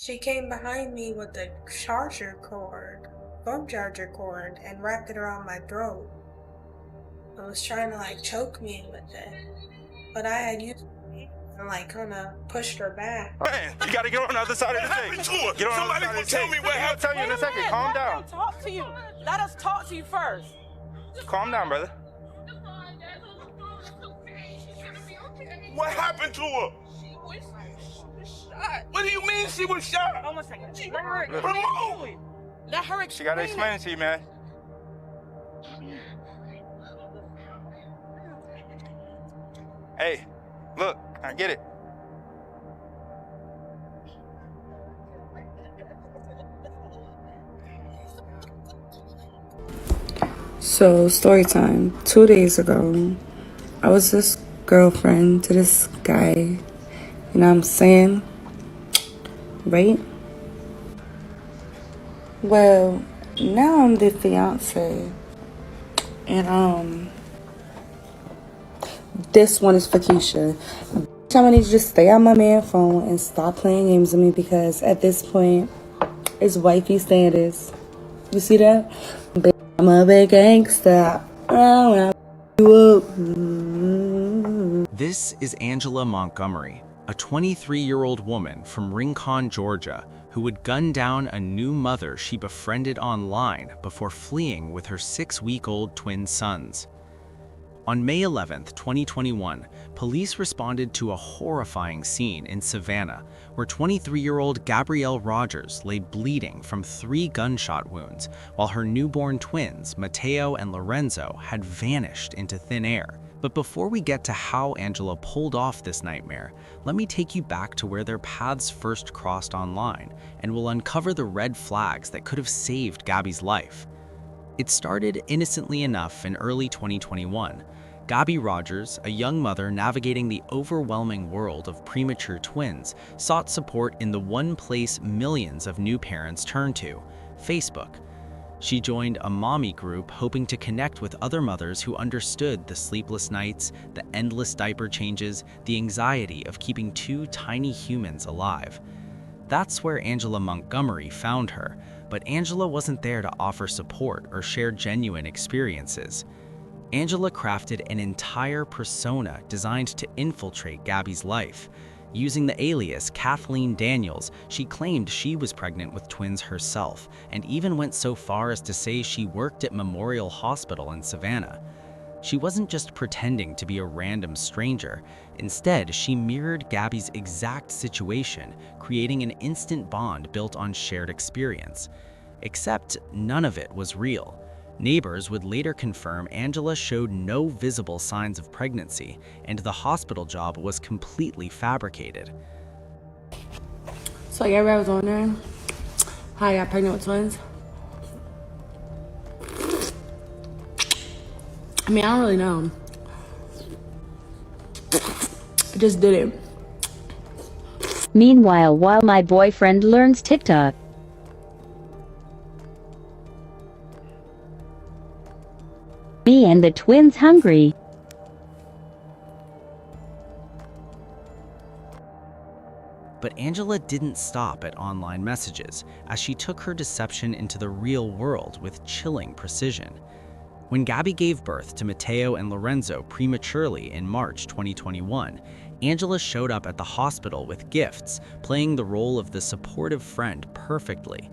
She came behind me with a phone charger cord, and wrapped it around my throat. And was trying to like choke me with it. But I had used my hand and like kind of pushed her back. Man, you gotta get on the other side of the tape. Get on the other side of the tape. Tell me what happened. I'll tell you in a second. Calm down. Let him talk to you. Let us talk to you first. Calm down, brother. What happened to her? She was shot. What do you mean she was shot? Hold on a second. Let her Come explain on. to you. Let her explain. She gotta explain it to you, man. Hey, look, I get it. So, story time. 2 days ago, I was this girlfriend to this guy. You know what I'm saying? Right? Well, now I'm the fiance. And, this one is for Keisha. I'm gonna need you to stay on my man phone and stop playing games with me because at this point, it's wifey status. You see that? I'm a big gangster. This is Angela Montgomery, a 23-year-old woman from Rincon, Georgia, who would gun down a new mother she befriended online before fleeing with her 6-week-old twin sons. On May 11, 2021, police responded to a horrifying scene in Savannah, where 23-year-old Gabrielle Rogers lay bleeding from 3 gunshot wounds, while her newborn twins, Mateo and Lorenzo, had vanished into thin air. But before we get to how Angela pulled off this nightmare, let me take you back to where their paths first crossed online, and we'll uncover the red flags that could have saved Gabby's life. It started innocently enough in early 2021. Gabby Rogers, a young mother navigating the overwhelming world of premature twins, sought support in the one place millions of new parents turn to, Facebook. She joined a mommy group hoping to connect with other mothers who understood the sleepless nights, the endless diaper changes, the anxiety of keeping 2 tiny humans alive. That's where Angela Montgomery found her, but Angela wasn't there to offer support or share genuine experiences. Angela crafted an entire persona designed to infiltrate Gabby's life. Using the alias Kathleen Daniels, she claimed she was pregnant with twins herself, and even went so far as to say she worked at Memorial Hospital in Savannah. She wasn't just pretending to be a random stranger. Instead, she mirrored Gabby's exact situation, creating an instant bond built on shared experience. Except none of it was real. Neighbors would later confirm Angela showed no visible signs of pregnancy, and the hospital job was completely fabricated. So yeah, I was on there. How I got pregnant with twins. I mean, I don't really know. I just did it. Meanwhile, while my boyfriend learns TikTok. Me and the twins hungry. But Angela didn't stop at online messages, as she took her deception into the real world with chilling precision. When Gabby gave birth to Mateo and Lorenzo prematurely in March 2021, Angela showed up at the hospital with gifts, playing the role of the supportive friend perfectly.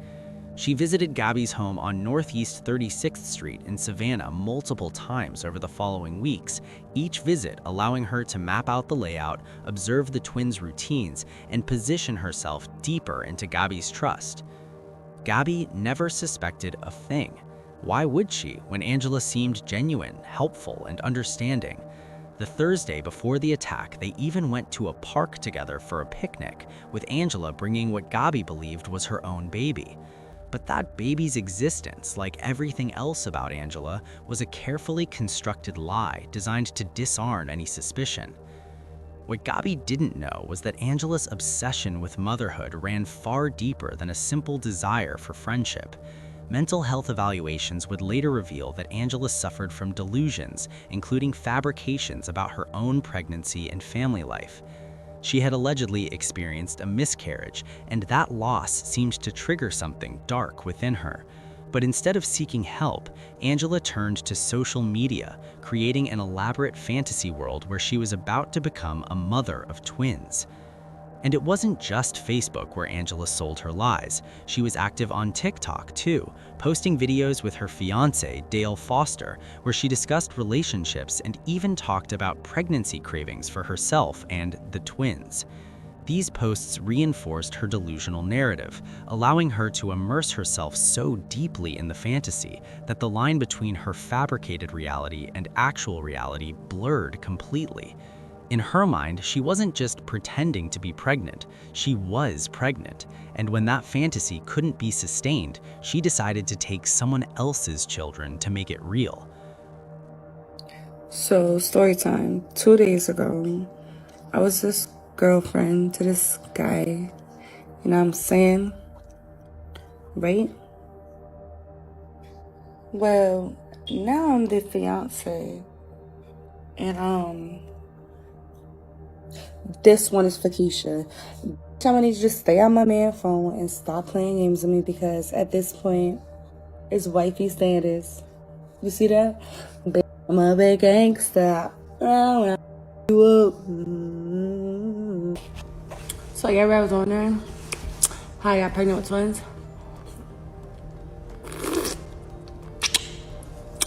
She visited Gabby's home on Northeast 36th Street in Savannah multiple times over the following weeks, each visit allowing her to map out the layout, observe the twins' routines, and position herself deeper into Gabby's trust. Gabby never suspected a thing. Why would she, when Angela seemed genuine, helpful, and understanding? The Thursday before the attack, they even went to a park together for a picnic, with Angela bringing what Gabby believed was her own baby. But that baby's existence, like everything else about Angela, was a carefully constructed lie designed to disarm any suspicion. What Gabby didn't know was that Angela's obsession with motherhood ran far deeper than a simple desire for friendship. Mental health evaluations would later reveal that Angela suffered from delusions, including fabrications about her own pregnancy and family life. She had allegedly experienced a miscarriage, and that loss seemed to trigger something dark within her. But instead of seeking help, Angela turned to social media, creating an elaborate fantasy world where she was about to become a mother of twins. And it wasn't just Facebook where Angela sold her lies. She was active on TikTok too, posting videos with her fiancé, Dale Foster, where she discussed relationships and even talked about pregnancy cravings for herself and the twins. These posts reinforced her delusional narrative, allowing her to immerse herself so deeply in the fantasy that the line between her fabricated reality and actual reality blurred completely. In her mind, she wasn't just pretending to be pregnant, she was pregnant. And when that fantasy couldn't be sustained, she decided to take someone else's children to make it real. So, story time. 2 days ago, I was this girlfriend to this guy. You know what I'm saying? Right? Well, now I'm the fiance. And this one is for Keisha. I need you to stay on my man phone and stop playing games with me because at this point, it's wifey standards. You see that? I'm a big gangster. So yeah, I was wondering how I got pregnant with twins.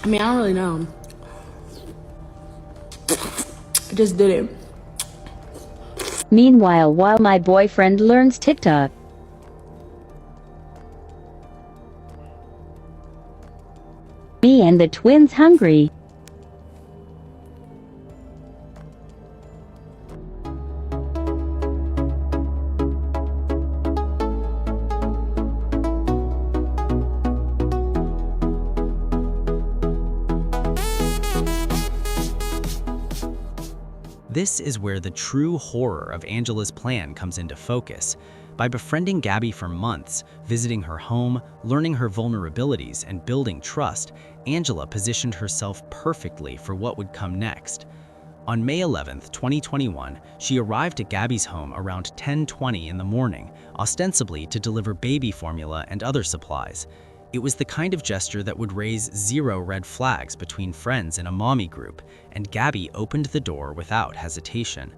I mean, I don't really know. I just did it. Meanwhile, while my boyfriend learns TikTok. Me and the twins hungry. This is where the true horror of Angela's plan comes into focus. By befriending Gabby for months, visiting her home, learning her vulnerabilities, and building trust, Angela positioned herself perfectly for what would come next. On May 11, 2021, she arrived at Gabby's home around 10:20 in the morning, ostensibly to deliver baby formula and other supplies. It was the kind of gesture that would raise 0 red flags between friends in a mommy group, and Gabby opened the door without hesitation.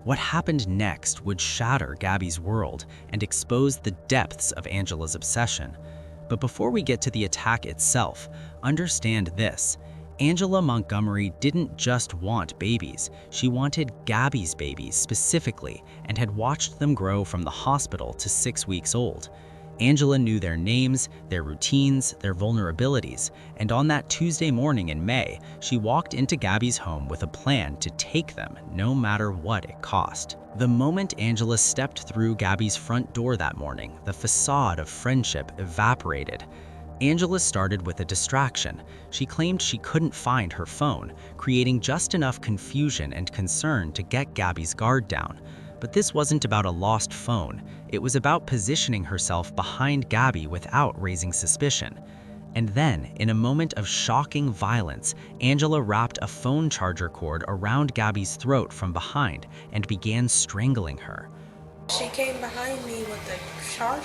What happened next would shatter Gabby's world and expose the depths of Angela's obsession. But before we get to the attack itself, understand this. Angela Montgomery didn't just want babies, she wanted Gabby's babies specifically and had watched them grow from the hospital to 6 weeks old. Angela knew their names, their routines, their vulnerabilities, and on that Tuesday morning in May, she walked into Gabby's home with a plan to take them no matter what it cost. The moment Angela stepped through Gabby's front door that morning, the facade of friendship evaporated. Angela started with a distraction. She claimed she couldn't find her phone, creating just enough confusion and concern to get Gabby's guard down. But this wasn't about a lost phone. It was about positioning herself behind Gabby without raising suspicion. And then, in a moment of shocking violence, Angela wrapped a phone charger cord around Gabby's throat from behind and began strangling her. She came behind me with the phone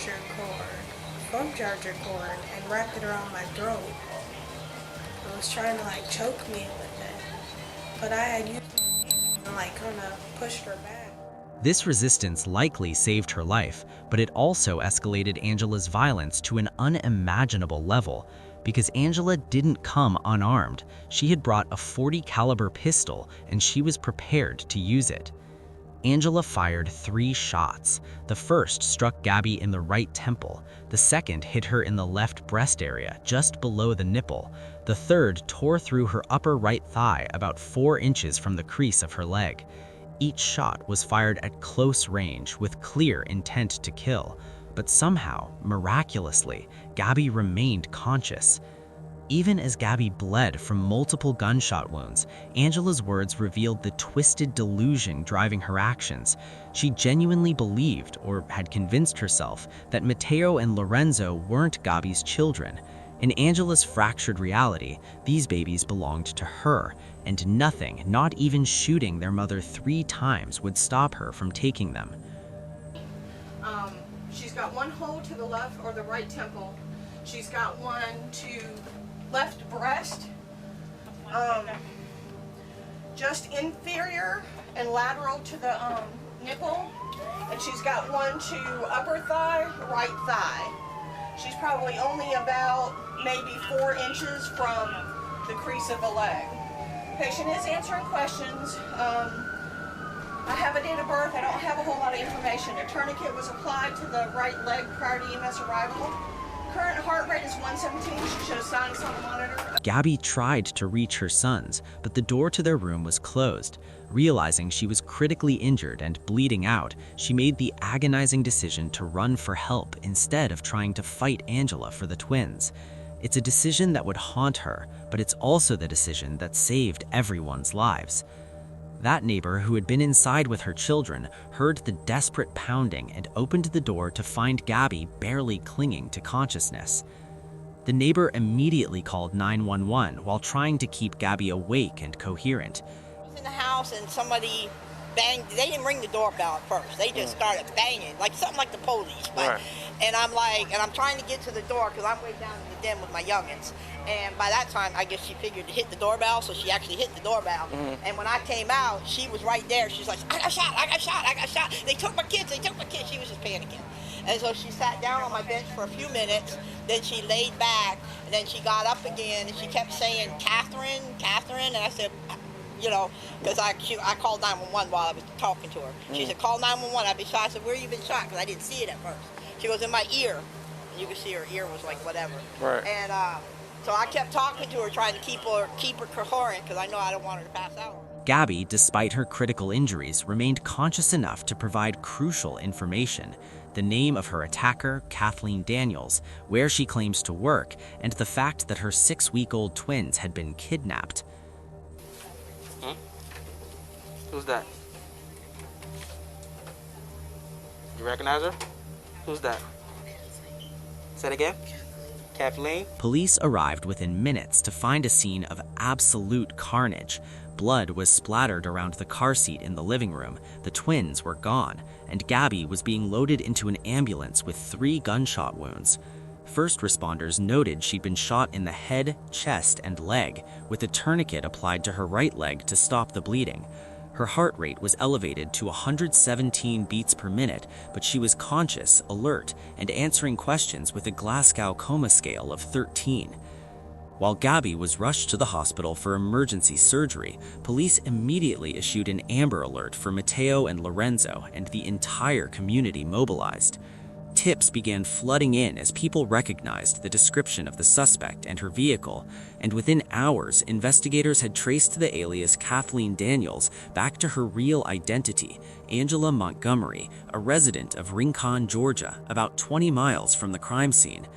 charger cord, and wrapped it around my throat. I was trying to choke me with it, but I had used it and kind of pushed her back. This resistance likely saved her life, but it also escalated Angela's violence to an unimaginable level. Because Angela didn't come unarmed, she had brought a .40 caliber pistol and she was prepared to use it. Angela fired 3 shots. The first struck Gabby in the right temple. The second hit her in the left breast area, just below the nipple. The third tore through her upper right thigh about 4 inches from the crease of her leg. Each shot was fired at close range with clear intent to kill, but somehow, miraculously, Gabby remained conscious. Even as Gabby bled from multiple gunshot wounds, Angela's words revealed the twisted delusion driving her actions. She genuinely believed, or had convinced herself, that Matteo and Lorenzo weren't Gabby's children. In Angela's fractured reality, these babies belonged to her, and nothing, not even shooting their mother 3 times, would stop her from taking them. She's got one hole to the left or the right temple. She's got one to left breast, just inferior and lateral to the nipple. And she's got one to upper thigh, right thigh. She's probably only about maybe 4 inches from the crease of the leg. Patient is answering questions. I have a date of birth. I don't have a whole lot of information. A tourniquet was applied to the right leg prior to EMS arrival. Current heart rate is 117. She shows signs on the monitor. Gabby tried to reach her sons, but the door to their room was closed. Realizing she was critically injured and bleeding out, she made the agonizing decision to run for help instead of trying to fight Angela for the twins. It's a decision that would haunt her, but it's also the decision that saved everyone's lives. That neighbor, who had been inside with her children, heard the desperate pounding and opened the door to find Gabby barely clinging to consciousness. The neighbor immediately called 911 while trying to keep Gabby awake and coherent. I was in the house and somebody banged. They didn't ring the doorbell at first. They just started banging, like something like the police. But, and I'm trying to get to the door because I'm way down in the den with my youngins. And by that time, I guess she figured to hit the doorbell, so she actually hit the doorbell. And when I came out, she was right there. She's like, I got shot, I got shot, I got shot. They took my kids, they took my kids. She was just panicking. And so she sat down on my bench for a few minutes, then she laid back, and then she got up again, and she kept saying, Catherine, Catherine, and I said, you know, because I called 911 while I was talking to her. She said, call 911, I've been shot. I said, where you been shot? Because I didn't see it at first. She goes, in my ear. And you could see her ear was like whatever. And so I kept talking to her, trying to keep her coherent, because I know I don't want her to pass out. Gabby, despite her critical injuries, remained conscious enough to provide crucial information: the name of her attacker, Kathleen Daniels, where she claims to work, and the fact that her 6-week-old twins had been kidnapped. Who's that? You recognize her? Who's that? Say it again? Kathleen? Police arrived within minutes to find a scene of absolute carnage. Blood was splattered around the car seat in the living room, the twins were gone, and Gabby was being loaded into an ambulance with 3 gunshot wounds. First responders noted she'd been shot in the head, chest, and leg, with a tourniquet applied to her right leg to stop the bleeding. Her heart rate was elevated to 117 beats per minute, but she was conscious, alert, and answering questions with a Glasgow coma scale of 13. While Gabby was rushed to the hospital for emergency surgery, police immediately issued an Amber Alert for Matteo and Lorenzo, and the entire community mobilized. Tips began flooding in as people recognized the description of the suspect and her vehicle, and within hours, investigators had traced the alias Kathleen Daniels back to her real identity, Angela Montgomery, a resident of Rincon, Georgia, about 20 miles from the crime scene.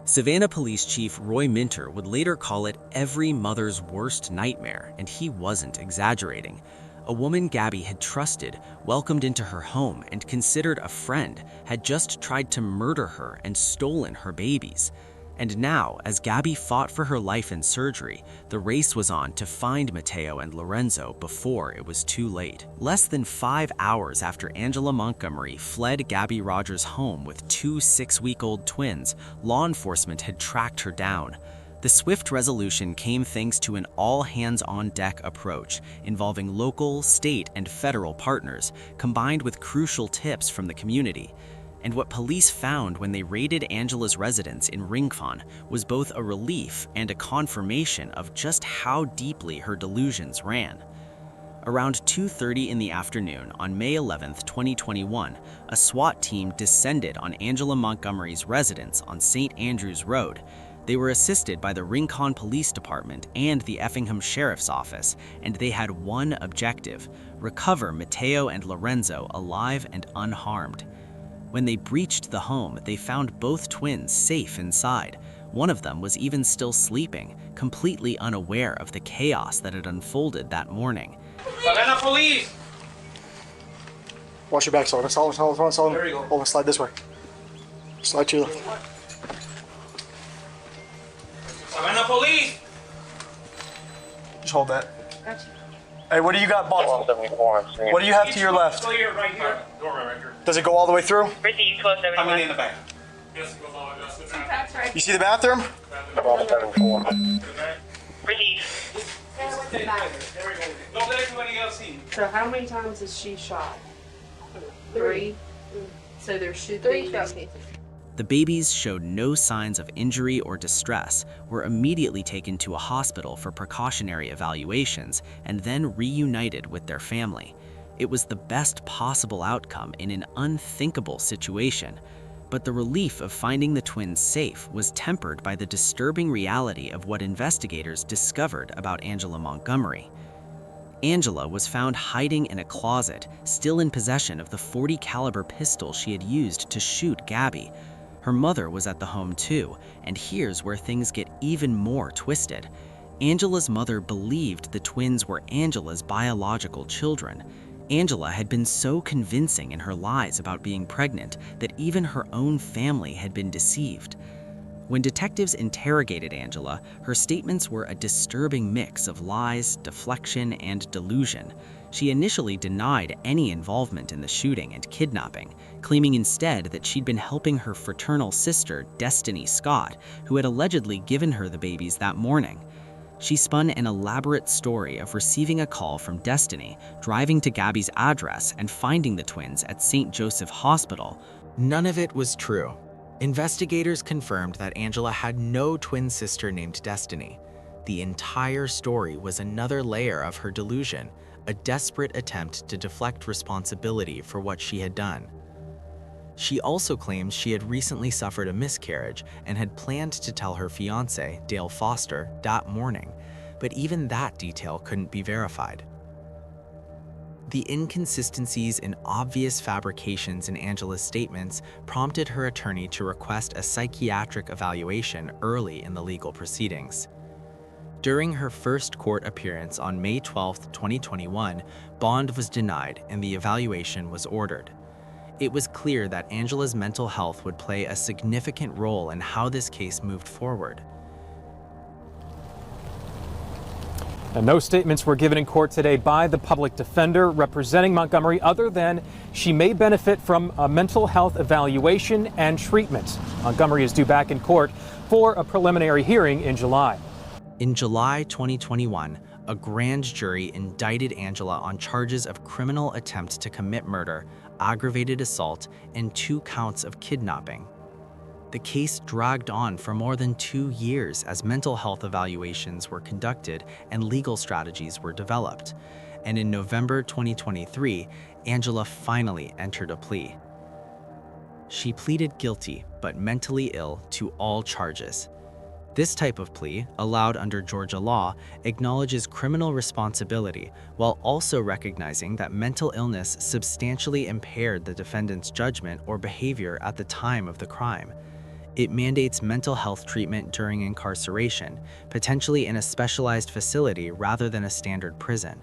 Savannah Police Chief Roy Minter would later call it every mother's worst nightmare, and he wasn't exaggerating. A woman Gabby had trusted, welcomed into her home, and considered a friend, had just tried to murder her and stolen her babies. And now, as Gabby fought for her life in surgery, the race was on to find Matteo and Lorenzo before it was too late. Less than 5 hours after Angela Montgomery fled Gabby Rogers' home with 2 6-week-old twins, law enforcement had tracked her down. The swift resolution came thanks to an all-hands-on-deck approach involving local, state, and federal partners, combined with crucial tips from the community. And what police found when they raided Angela's residence in Rincon was both a relief and a confirmation of just how deeply her delusions ran. Around 2:30 in the afternoon on May 11, 2021, a SWAT team descended on Angela Montgomery's residence on St. Andrews Road. They were assisted by the Rincon Police Department and the Effingham Sheriff's Office, and they had one objective: recover Matteo and Lorenzo alive and unharmed. When they breached the home, they found both twins safe inside. One of them was even still sleeping, completely unaware of the chaos that had unfolded that morning. Savannah Police! Watch your back, Sullivan. Sullivan. There you go. Hold on, slide this way. Slide to your left. Llamen a police! Just hold that. Hey, what do you got, boss? What do you have to your left? Right here. Doorway right here. Does it go all the way through? I'm in the back. Yes, it goes all the way to the back. You see the bathroom? Don't let anybody else see. So how many times is she shot? 3. So there should be... The babies showed no signs of injury or distress, were immediately taken to a hospital for precautionary evaluations, and then reunited with their family. It was the best possible outcome in an unthinkable situation, but the relief of finding the twins safe was tempered by the disturbing reality of what investigators discovered about Angela Montgomery. Angela was found hiding in a closet, still in possession of the .40 caliber pistol she had used to shoot Gabby. Her mother was at the home too, and here's where things get even more twisted. Angela's mother believed the twins were Angela's biological children. Angela had been so convincing in her lies about being pregnant that even her own family had been deceived. When detectives interrogated Angela, her statements were a disturbing mix of lies, deflection, and delusion. She initially denied any involvement in the shooting and kidnapping, claiming instead that she'd been helping her fraternal sister, Destiny Scott, who had allegedly given her the babies that morning. She spun an elaborate story of receiving a call from Destiny, driving to Gabby's address, and finding the twins at St. Joseph Hospital. None of it was true. Investigators confirmed that Angela had no twin sister named Destiny. The entire story was another layer of her delusion, a desperate attempt to deflect responsibility for what she had done. She also claimed she had recently suffered a miscarriage and had planned to tell her fiancé, Dale Foster, that morning, but even that detail couldn't be verified. The inconsistencies and obvious fabrications in Angela's statements prompted her attorney to request a psychiatric evaluation early in the legal proceedings. During her first court appearance on May 12, 2021, bond was denied and the evaluation was ordered. It was clear that Angela's mental health would play a significant role in how this case moved forward. And no statements were given in court today by the public defender representing Montgomery other than she may benefit from a mental health evaluation and treatment. Montgomery is due back in court for a preliminary hearing in July. In July 2021, a grand jury indicted Angela on charges of criminal attempt to commit murder, aggravated assault, and 2 counts of kidnapping. The case dragged on for more than 2 years as mental health evaluations were conducted and legal strategies were developed. And in November 2023, Angela finally entered a plea. She pleaded guilty but mentally ill to all charges. This type of plea, allowed under Georgia law, acknowledges criminal responsibility while also recognizing that mental illness substantially impaired the defendant's judgment or behavior at the time of the crime. It mandates mental health treatment during incarceration, potentially in a specialized facility rather than a standard prison.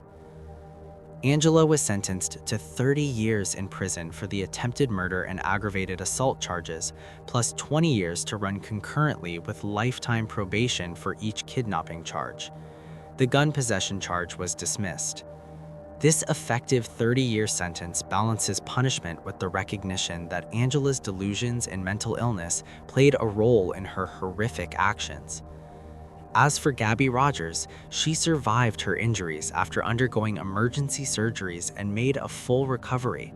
Angela was sentenced to 30 years in prison for the attempted murder and aggravated assault charges, plus 20 years to run concurrently with lifetime probation for each kidnapping charge. The gun possession charge was dismissed. This effective 30-year sentence balances punishment with the recognition that Angela's delusions and mental illness played a role in her horrific actions. As for Gabby Rogers, she survived her injuries after undergoing emergency surgeries and made a full recovery.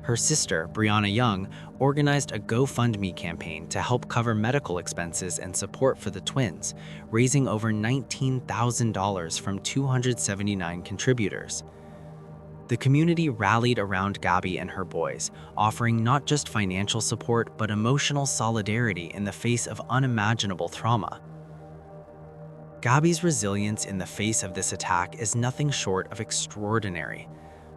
Her sister, Brianna Young, organized a GoFundMe campaign to help cover medical expenses and support for the twins, raising over $19,000 from 279 contributors. The community rallied around Gabby and her boys, offering not just financial support but emotional solidarity in the face of unimaginable trauma. Gabby's resilience in the face of this attack is nothing short of extraordinary.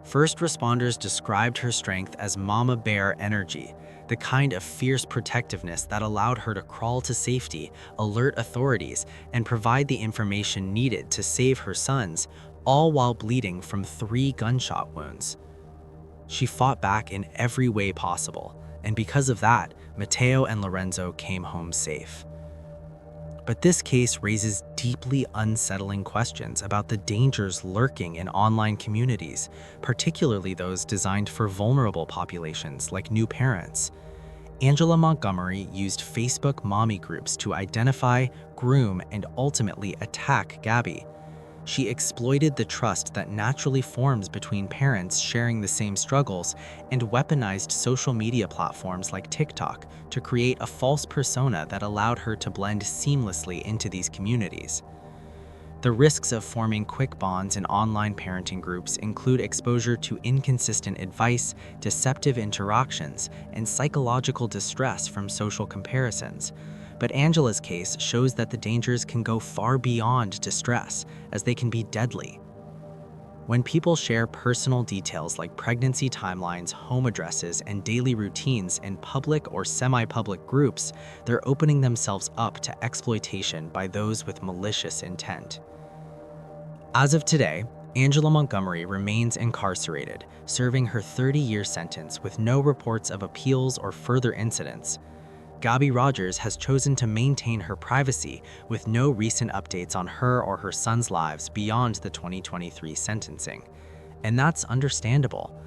First responders described her strength as mama bear energy, the kind of fierce protectiveness that allowed her to crawl to safety, alert authorities, and provide the information needed to save her sons, all while bleeding from 3 gunshot wounds. She fought back in every way possible, and because of that, Mateo and Lorenzo came home safe. But this case raises deeply unsettling questions about the dangers lurking in online communities, particularly those designed for vulnerable populations like new parents. Angela Montgomery used Facebook mommy groups to identify, groom, and ultimately attack Gabby. She exploited the trust that naturally forms between parents sharing the same struggles and weaponized social media platforms like TikTok to create a false persona that allowed her to blend seamlessly into these communities. The risks of forming quick bonds in online parenting groups include exposure to inconsistent advice, deceptive interactions, and psychological distress from social comparisons. But Angela's case shows that the dangers can go far beyond distress, as they can be deadly. When people share personal details like pregnancy timelines, home addresses, and daily routines in public or semi-public groups, they're opening themselves up to exploitation by those with malicious intent. As of today, Angela Montgomery remains incarcerated, serving her 30-year sentence with no reports of appeals or further incidents. Gabby Rogers has chosen to maintain her privacy with no recent updates on her or her son's lives beyond the 2023 sentencing. And that's understandable.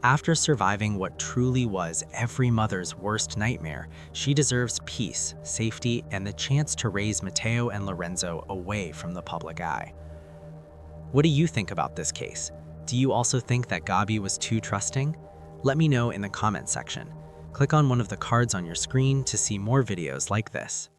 After surviving what truly was every mother's worst nightmare, she deserves peace, safety, and the chance to raise Mateo and Lorenzo away from the public eye. What do you think about this case? Do you also think that Gabby was too trusting? Let me know in the comment section. Click on one of the cards on your screen to see more videos like this.